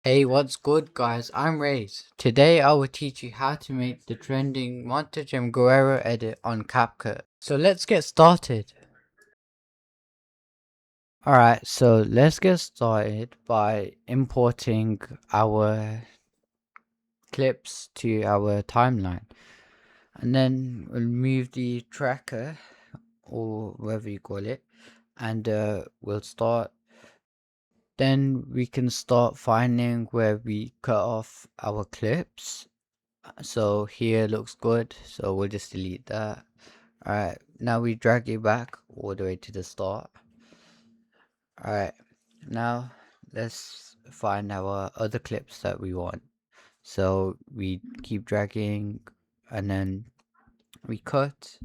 Hey, what's good guys? I'm Raze. Today I will teach you how to make the trending Montagem Guerreiro edit on CapCut. So let's get started. Alright, so let's get started by importing our clips to our timeline. And then we'll move the tracker, or whatever you call it, and we'll start. Then we can start finding where we cut off our clips. So here looks good, so we'll just delete that. Alright, now we drag it back all the way to the start. Alright, now let's find our other clips that we want. So we keep dragging and then we cut,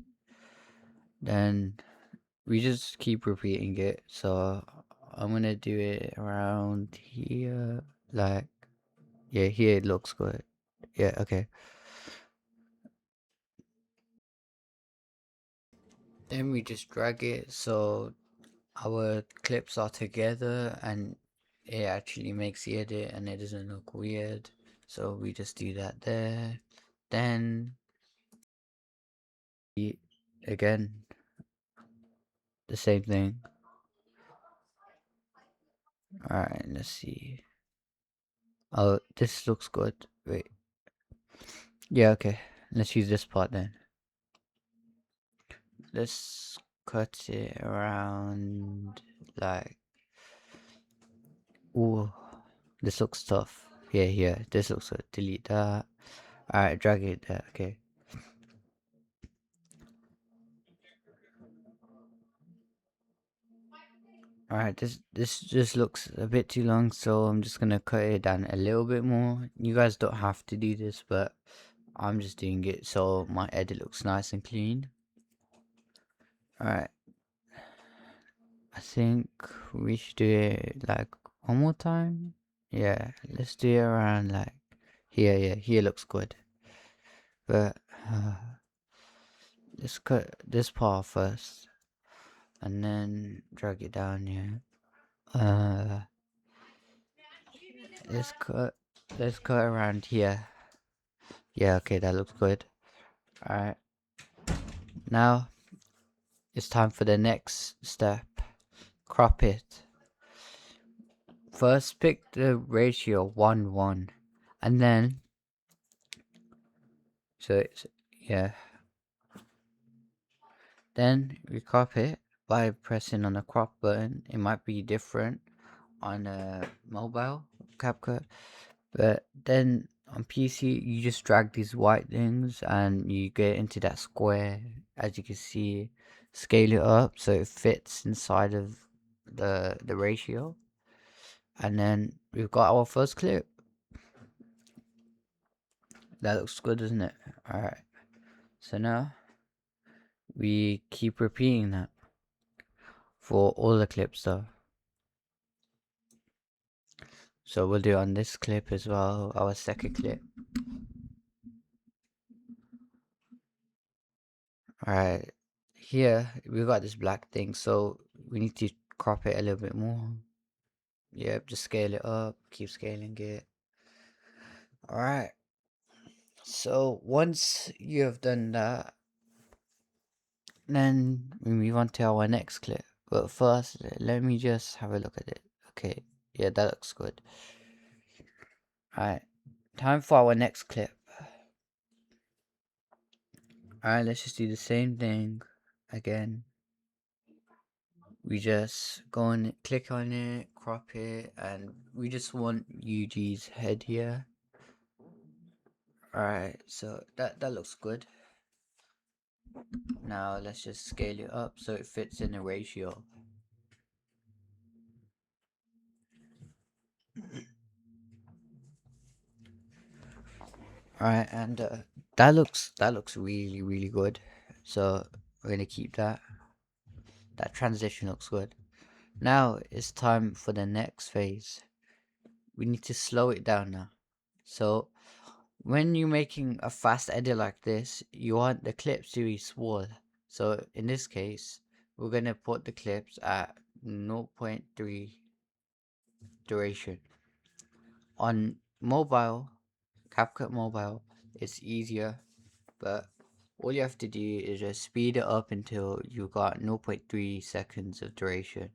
then we just keep repeating it. So I'm gonna do it around here, like, yeah, here it looks good. Yeah, okay. Then we just drag it so our clips are together and it actually makes the edit and it doesn't look weird. So we just do that there. Then again, the same thing. Alright, let's see. Oh, this looks good. Wait. Yeah, okay. Let's use this part then. Let's cut it around like, ooh, this looks tough. Yeah, this looks good. Delete that. Alright, drag it there, okay. Alright, this just looks a bit too long, so I'm just gonna cut it down a little bit more. You guys don't have to do this, but I'm just doing it so my edit looks nice and clean. Alright, I think we should do it like one more time. Yeah, let's do it around like here. Yeah, here looks good. But let's cut this part first and then drag it down here. Let's cut around here. Yeah, okay, that looks good. Alright, now it's time for the next step. Crop it. First pick the ratio 1:1 and then yeah, then we crop it by pressing on the crop button. It might be different on a mobile CapCut, but then on PC you just drag these white things and you get into that square. As you can see, scale it up so it fits inside of the ratio, and then we've got our first clip. That looks good, doesn't it? Alright, so now we keep repeating that for all the clips though. So we'll do on this clip as well, our second clip. Alright, here we've got this black thing, so we need to crop it a little bit more. Yep, just scale it up, keep scaling it. Alright, so once you have done that, then we move on to our next clip. But first, let me just have a look at it. Okay, yeah, that looks good. Alright, time for our next clip. Alright, let's just do the same thing again. We just go and click on it, crop it, and we just want UG's head here. Alright, so that looks good. Now let's just scale it up so it fits in the ratio. Alright, and that looks really good. So we're gonna keep that. That transition looks good. Now it's time for the next phase. We need to slow it down now. So when you're making a fast edit like this, you want the clips to be small. So in this case, we're gonna put the clips at 0.3 duration. On mobile, CapCut Mobile, it's easier, but all you have to do is just speed it up until you got 0.3 seconds of duration.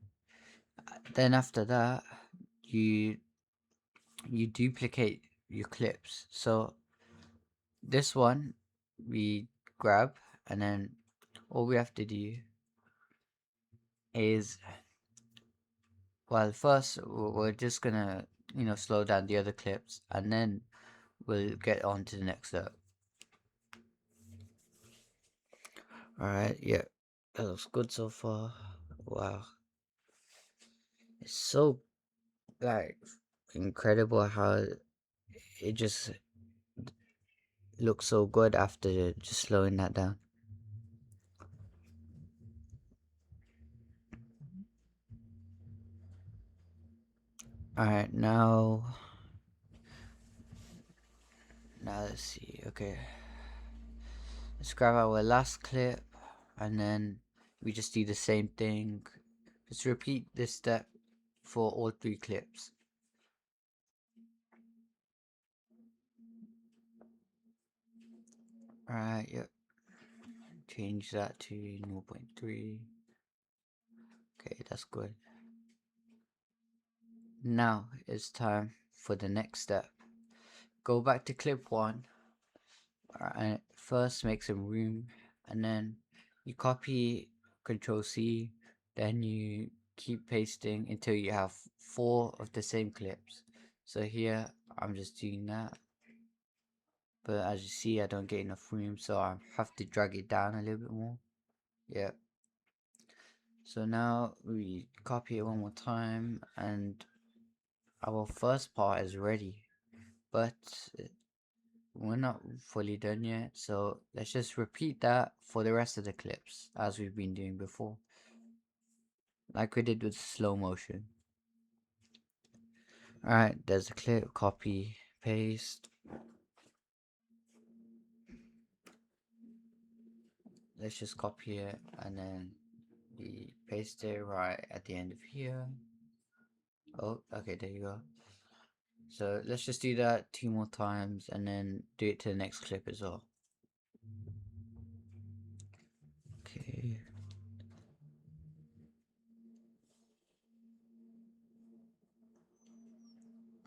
Then after that, you duplicate your clips. So this one we grab, and then all we have to do is, well, first we're just gonna slow down the other clips, and then we'll get on to the next step. Alright, yeah, that looks good so far. Wow, it's so like incredible how it just looks so good after just slowing that down. Alright, now let's see. Okay, let's grab our last clip, and then we just do the same thing. Just repeat this step for all 3 clips. Alright, yep. Change that to 0.3. Okay, that's good. Now it's time for the next step. Go back to clip 1. Alright, first make some room, and then you copy Control C, then you keep pasting until you have 4 of the same clips. So here I'm just doing that, but as you see I don't get enough room, so I have to drag it down a little bit more. Yep. So now we copy it one more time, and our first part is ready, but we're not fully done yet, so let's just repeat that for the rest of the clips as we've been doing before, like we did with slow motion. Alright, there's a clip, copy, paste. Let's just copy it, and then we paste it right at the end of here. Oh, okay, there you go. So let's just do that 2 more times, and then do it to the next clip as well. Okay.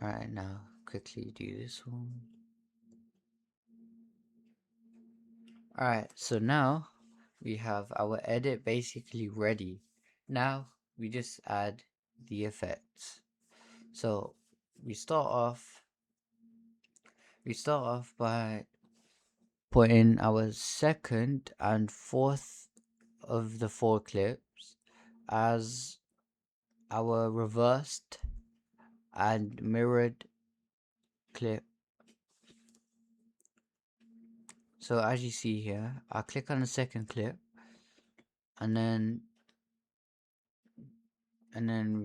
Alright, now quickly do this one. Alright, so now we have our edit basically ready. Now we just add the effects. So we start off by putting our second and fourth of the 4 clips as our reversed and mirrored clip. So as you see here, I'll click on the second clip, and then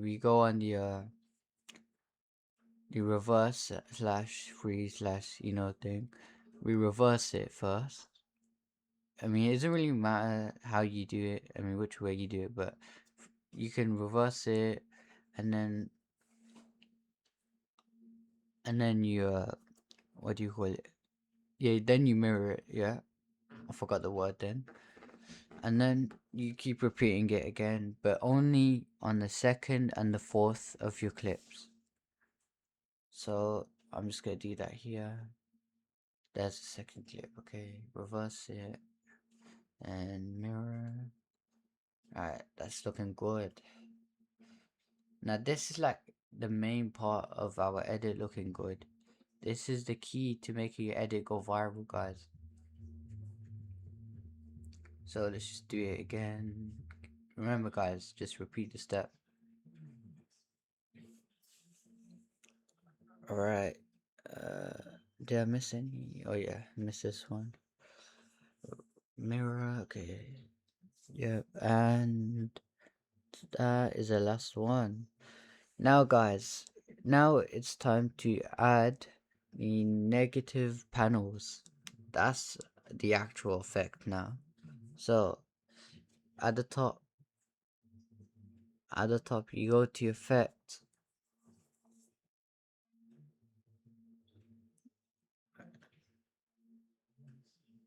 we go on the reverse slash free slash thing. We reverse it first. I mean, it doesn't really matter how you do it, I mean which way you do it, but you can reverse it, and then you what do you call it, yeah, then you mirror it. Yeah, I forgot the word then. And then you keep repeating it again, but only on the second and the fourth of your clips. So I'm just gonna do that here. There's the second clip. Okay, reverse it and mirror. Alright, that's looking good. Now this is like the main part of our edit looking good. This is the key to making your edit go viral, guys. So let's just do it again. Remember guys, just repeat the step. Alright. Did I miss any? Oh yeah, miss this one. Mirror, okay. Yep, and that is the last one. Now guys, now it's time to add the negative panels. That's the actual effect now. So at the top, you go to effect.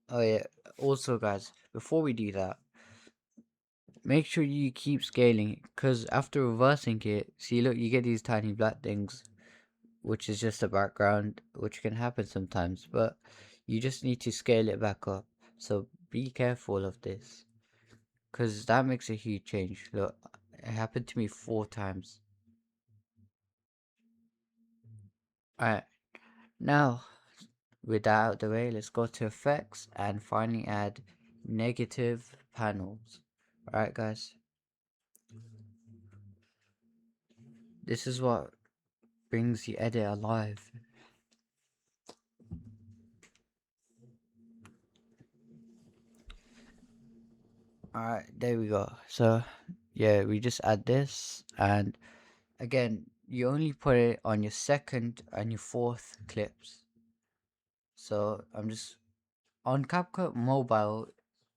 Oh yeah, also guys, before we do that, make sure you keep scaling it, because after reversing it, see, look, you get these tiny black things, which is just a background, which can happen sometimes, but you just need to scale it back up. So be careful of this, because that makes a huge change. Look, it happened to me 4 times. Alright, now with that out of the way, let's go to effects and finally add negative panels. Alright guys, this is what brings the edit alive. Alright, there we go. So yeah, we just add this, and again, you only put it on your second and your fourth clips. So I'm just on CapCut Mobile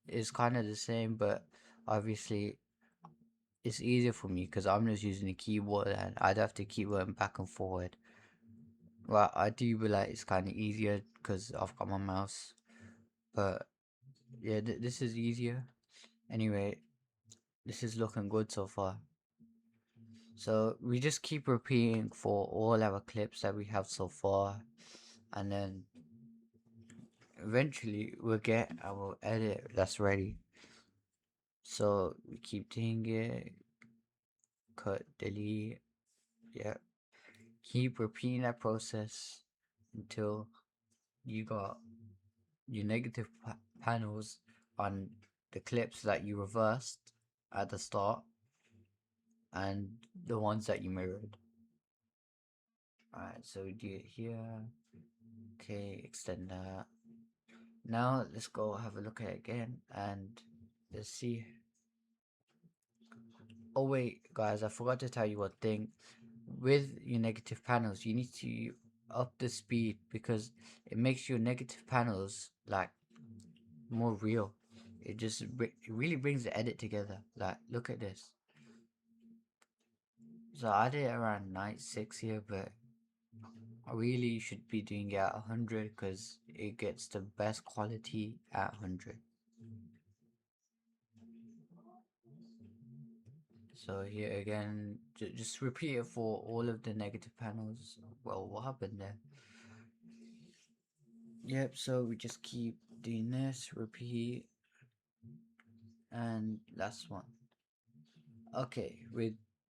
is kind of the same, but obviously it's easier for me because I'm just using the keyboard and I'd have to keep going back and forward. Well, I do realize it's kind of easier because I've got my mouse, but yeah, this is easier. Anyway, this is looking good so far. So we just keep repeating for all our clips that we have so far, and then eventually we'll get our edit that's ready. So we keep doing it, cut, delete, yeah, keep repeating that process until you got your negative panels on the clips that you reversed at the start and the ones that you mirrored. Alright, so we do it here. Okay, extend that. Now let's go have a look at it again and let's see. Oh wait guys, I forgot to tell you one thing. With your negative panels, you need to up the speed because it makes your negative panels like more real. It really brings the edit together. Like, look at this. So I did it around 96 here, but I really should be doing it at 100 because it gets the best quality at 100. So here again, just repeat it for all of the negative panels. Well, what happened there? Yep, so we just keep doing this, repeat, and last one. Okay, with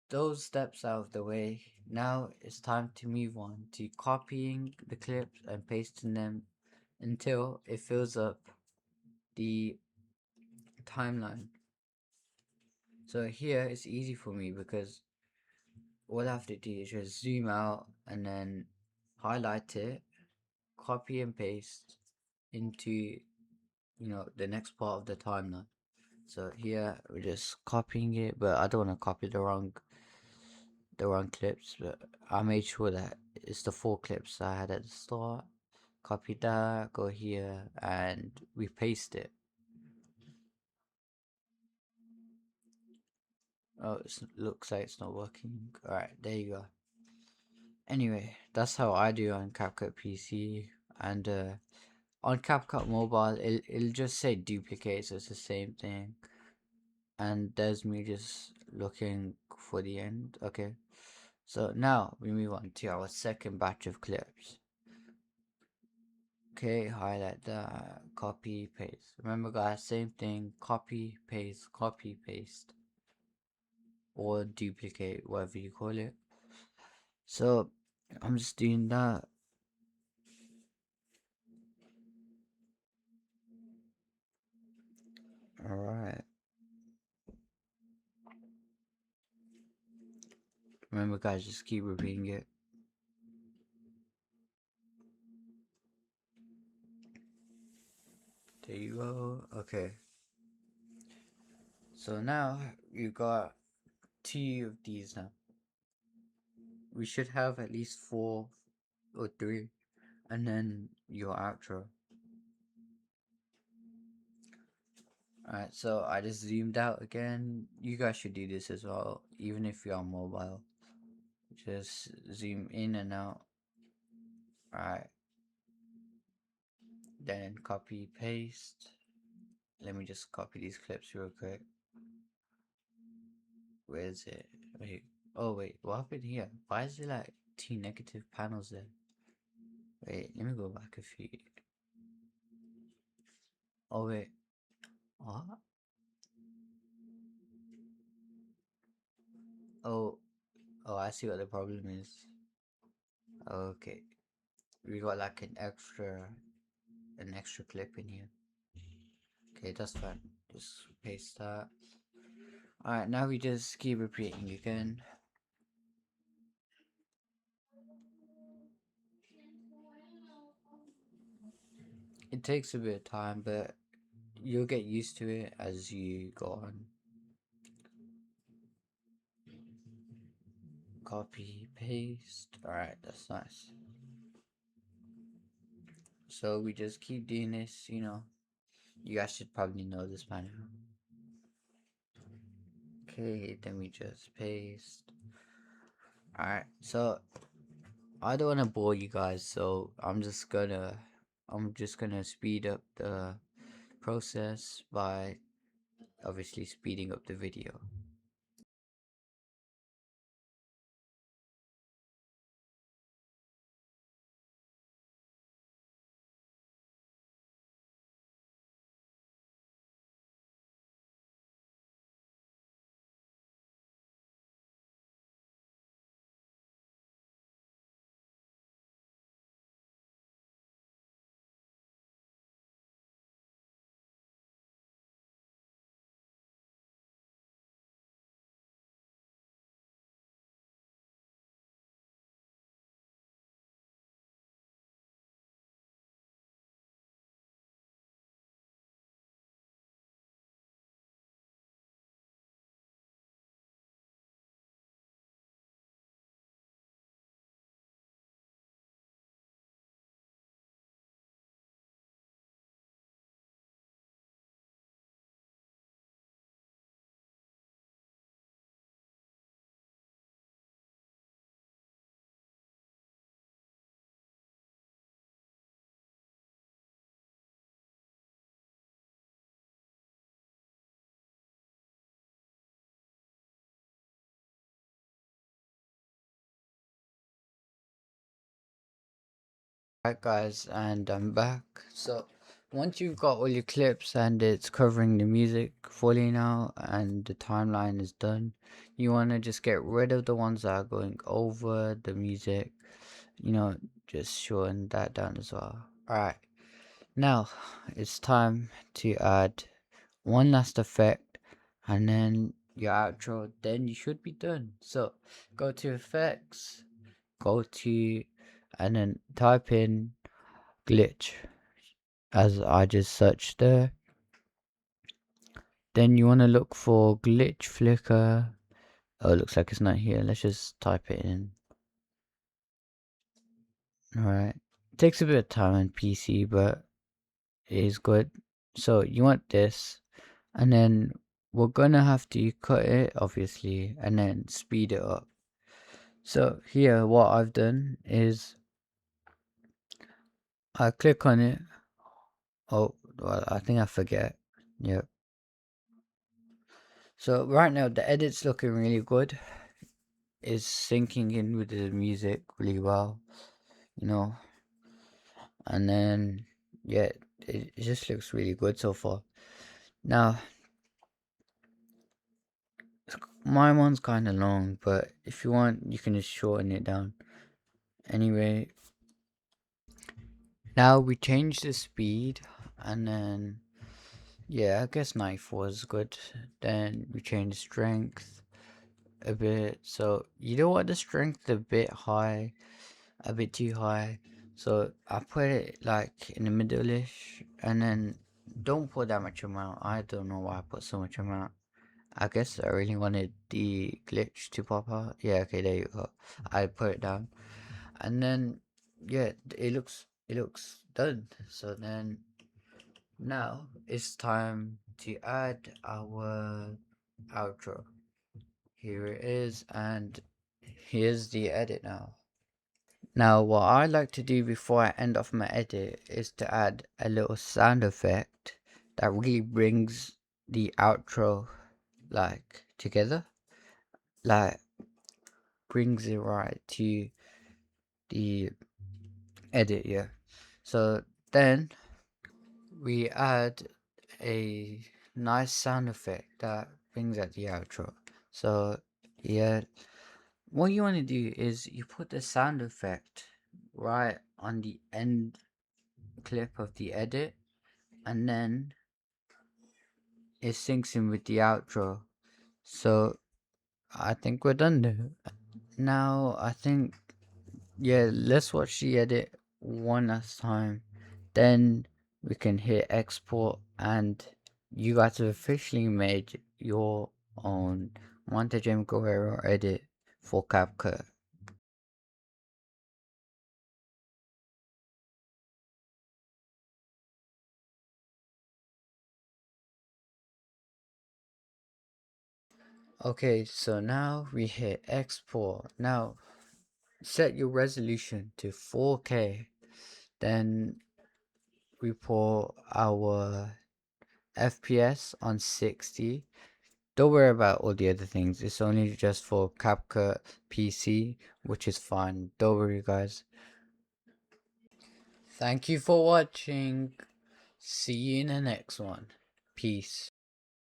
those steps out of the way, now it's time to move on to copying the clips and pasting them until it fills up the timeline. So here it's easy for me because all I have to do is just zoom out and then highlight it, copy and paste into the next part of the timeline. So here we're just copying it, but I don't want to copy the wrong clips, but I made sure that it's the 4 clips I had at the start. Copy that, go here, and we paste it. Oh, it looks like it's not working. Alright, there you go. Anyway, that's how I do on CapCut PC, and on CapCut Mobile, it'll just say duplicate, so it's the same thing. And there's me just looking for the end. Okay, so now we move on to our second batch of clips. Okay, highlight that, copy, paste. Remember guys, same thing, copy, paste, or duplicate, whatever you call it. So I'm just doing that. Alright. Remember guys, just keep repeating it. There you go. Okay. So now you got 2 of these now. We should have at least 4 or 3. and then your outro. Alright, so I just zoomed out again. You guys should do this as well, even if you're on mobile. Just zoom in and out. Alright, then copy, paste. Let me just copy these clips real quick. Where is it? Wait. Oh wait, what happened here? Why is there like 2 negative panels there? Wait, let me go back a few. Oh wait, what? Oh, oh, I see what the problem is. Okay, we got like an extra clip in here. Okay, that's fine. Just paste that. Alright, now we just keep repeating again. It takes a bit of time, but you'll get used to it as you go on. Copy, paste. Alright, that's nice. So we just keep doing this, you know. You guys should probably know this by now. Okay, then we just paste. Alright, so I don't want to bore you guys, so I'm just gonna speed up the process by obviously speeding up the video. Alright guys, and I'm back. So once you've got all your clips and it's covering the music fully now and the timeline is done, you want to just get rid of the ones that are going over the music, you know, just shorten that down as well. Alright, now it's time to add one last effect and then your outro, then you should be done. So go to effects, go to, and then type in glitch as I just searched there. Then you want to look for glitch flicker. Oh, it looks like it's not here. Let's just type it in. Alright, it takes a bit of time on PC, but it is good. So you want this, and then we're gonna have to cut it obviously and then speed it up. So here what I've done is I click on it. Oh well, I think I forget. Yep. So right now the edit's looking really good. It's syncing in with the music really well, you know. And then yeah, it just looks really good so far. Now my one's kind of long, but if you want you can just shorten it down. Anyway, now we change the speed, and then yeah, I guess knife was good. Then we change strength a bit, so you don't want the strength a bit high, a bit too high. So I put it like in the middle-ish, and then don't put that much amount. I don't know why I put so much amount. I guess I really wanted the glitch to pop out. Yeah, okay, there you go. I put it down, and then yeah, it looks it looks done. So then now it's time to add our outro. Here it is, and here's the edit now. Now what I like to do before I end off my edit is to add a little sound effect that really brings the outro like together, like brings it right to the edit. Yeah, so then we add a nice sound effect that brings out the outro. So yeah, what you want to do is you put the sound effect right on the end clip of the edit, and then it syncs in with the outro. So I think we're done there. Now I think, yeah, let's watch the edit one last time, then we can hit export, and you guys have officially made your own Montagem Guerreiro edit for CapCut. Okay, so now we hit export. Now set your resolution to 4K, then we put our FPS on 60. Don't worry about all the other things, it's only just for CapCut PC, which is fine. Don't worry, guys. Thank you for watching. See you in the next one. Peace.